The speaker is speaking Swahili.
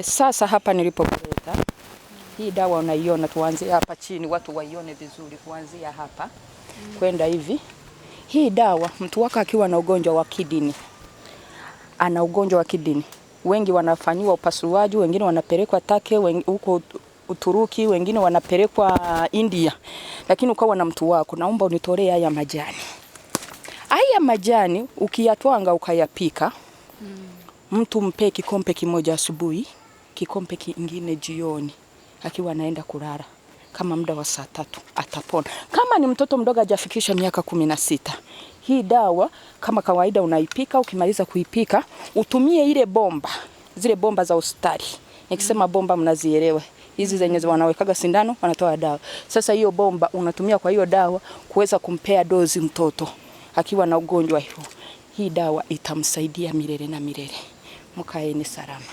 Sasa hapa nilipopeleka hii dawa unaiona, tuanze hapa chini watu waione vizuri, kuanzia hapa kwenda hivi. Hii dawa mtu wako akiwa na ugonjwa wa kidini, ana ugonjwa wa kidini, wengi wanafanywa upasuaji, wengine wanapelekwa Take huko Uturuki, wengine wanapelekwa India. Lakini ukawa na mtu wako, naomba unitolee haya majani. Haya majani ukiyatwanga ukayapika, mtu mpe kikombe kimoja asubuhi, kikombe kingine jioni, akiwa anaenda kulala. Kama muda wa saa 3 atapona. Kama ni mtoto mdogo hajafikisha miaka 16, hii dawa kama kawaida unaipika, ukimaliza kuipika, utumie ile bomba, zile bomba za hospitali. Nikisema bomba mnazielewa. Hizi zenye wanawekaga sindano, wanatoa dawa. Sasa hiyo bomba unatumia kwa hiyo dawa kuweza kumpea dozi mtoto akiwa na ugonjwa hiyo. Hii dawa itamsaidia milele na milele. Mkaeni salama.